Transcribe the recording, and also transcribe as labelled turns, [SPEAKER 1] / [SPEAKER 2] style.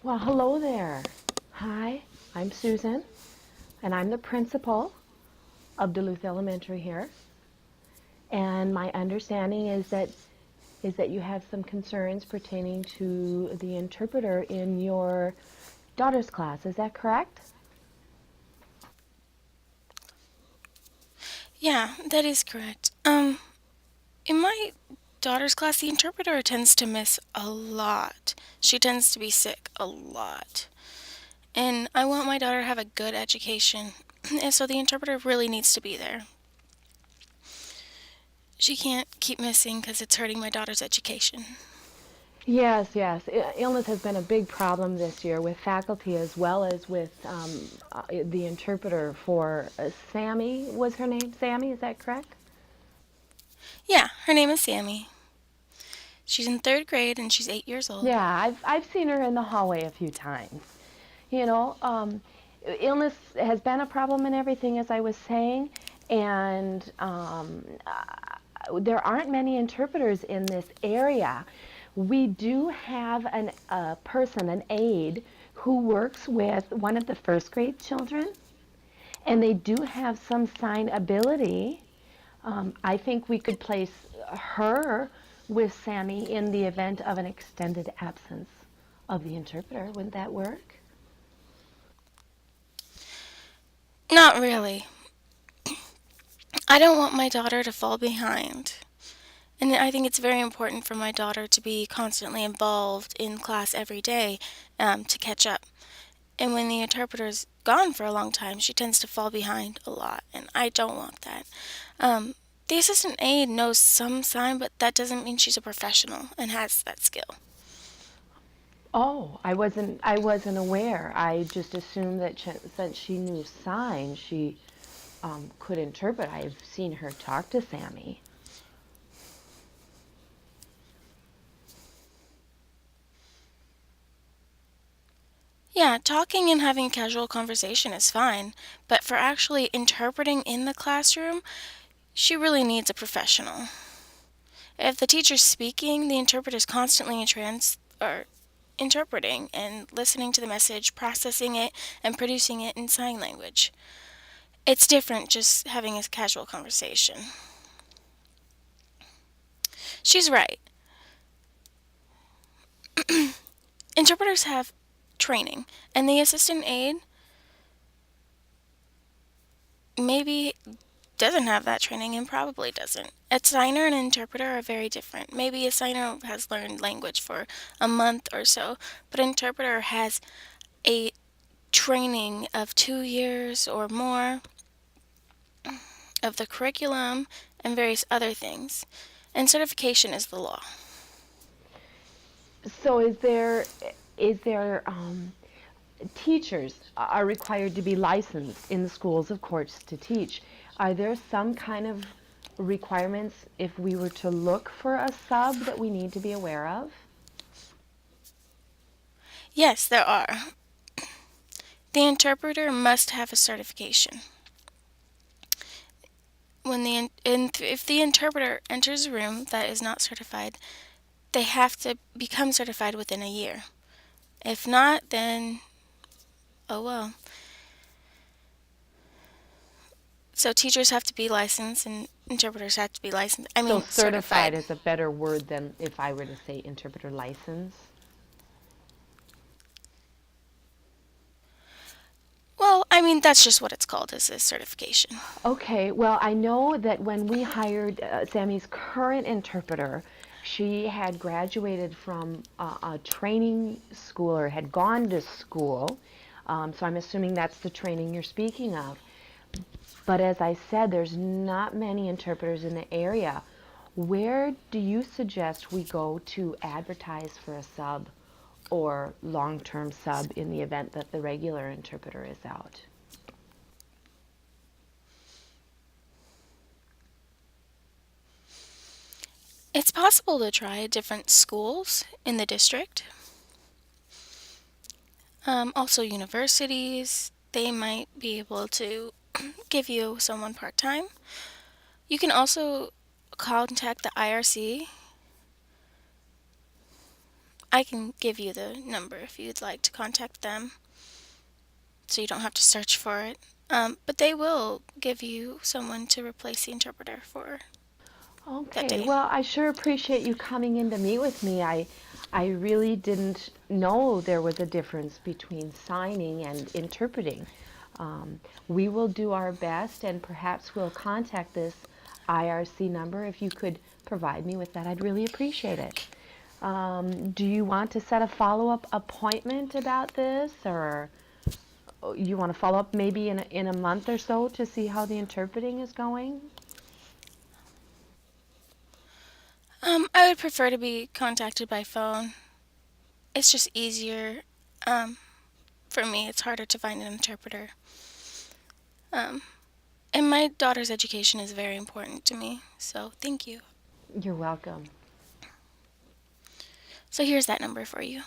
[SPEAKER 1] Well, hello there. Hi, I'm Susan, and I'm the principal of Duluth Elementary here. And my understanding is that you have some concerns pertaining to the interpreter in your daughter's class. Is that correct?
[SPEAKER 2] Yeah, that is correct. In my daughter's class, the interpreter tends to miss a lot. She tends to be sick a lot. And I want my daughter to have a good education, and so the interpreter really needs to be there. She can't keep missing because it's hurting my daughter's education.
[SPEAKER 1] Yes, yes. Illness has been a big problem this year with faculty as well as with the interpreter for Sammy. Was her name Sammy? Is that correct?
[SPEAKER 2] Yeah, her name is Sammy. She's in third grade and she's 8 years old.
[SPEAKER 1] Yeah, I've seen her in the hallway a few times. You know, illness has been a problem and everything, as I was saying, and there aren't many interpreters in this area. We do have a person, an aide, who works with one of the first grade children, and they do have some sign ability. I think we could place her with Sammy in the event of an extended absence of the interpreter. Wouldn't that work?
[SPEAKER 2] Not really. I don't want my daughter to fall behind. And I think it's very important for my daughter to be constantly involved in class every day to catch up. And when the interpreter's gone for a long time, she tends to fall behind a lot, and I don't want that. Um, the assistant aide knows some sign, but that doesn't mean she's a professional and has that skill.
[SPEAKER 1] Oh, I wasn't aware. I just assumed that since she knew signs, she could interpret. I've seen her talk to Sammy.
[SPEAKER 2] Yeah, talking and having casual conversation is fine, but for actually interpreting in the classroom, she really needs a professional. If the teacher's speaking, the interpreter's constantly in trans or interpreting and listening to the message, processing it, and producing it in sign language. It's different just having a casual conversation. She's right. Interpreters have training, and the assistant aide maybe doesn't have that training and probably doesn't. A signer and an interpreter are very different. Maybe a signer has learned language for a month or so, but an interpreter has a training of 2 years or more of the curriculum and various other things. And certification is the law.
[SPEAKER 1] So is there teachers are required to be licensed in the schools, of course, to teach. Are there some kind of requirements if we were to look for a sub that we need to be aware of?
[SPEAKER 2] Yes, there are. The interpreter must have a certification. If the interpreter enters a room that is not certified, they have to become certified within a year. If not, then oh well. So teachers have to be licensed and interpreters have to be licensed. I
[SPEAKER 1] So
[SPEAKER 2] mean,
[SPEAKER 1] certified
[SPEAKER 2] certified.
[SPEAKER 1] is a better word than if I were to say interpreter license.
[SPEAKER 2] Well, I mean, that's just what it's called, is a certification.
[SPEAKER 1] Okay, well, I know that when we hired Sammy's current interpreter, she had graduated from a training school or had gone to school. So I'm assuming that's the training you're speaking of. But as I said, there's not many interpreters in the area. Where do you suggest we go to advertise for a sub or long-term sub in the event that the regular interpreter is out?
[SPEAKER 2] It's possible to try different schools in the district. Also, universities, they might be able to give you someone part time. You can also contact the IRC I can give you the number if you'd like to contact them so you don't have to search for it. But they will give you someone to replace the interpreter for that
[SPEAKER 1] Okay,
[SPEAKER 2] day.
[SPEAKER 1] well, I sure appreciate you coming in to meet with me. I really didn't know there was a difference between signing and interpreting. Um, we will do our best, and perhaps we'll contact this IRC number. If you could provide me with that, I'd really appreciate it. Do you want to set a follow-up appointment about this, or you want to follow up maybe in a month or so to see how the interpreting is going?
[SPEAKER 2] I would prefer to be contacted by phone. It's just easier. Um, for me, it's harder to find an interpreter. Um, and my daughter's education is very important to me, so thank you.
[SPEAKER 1] You're welcome.
[SPEAKER 2] So here's that number for you.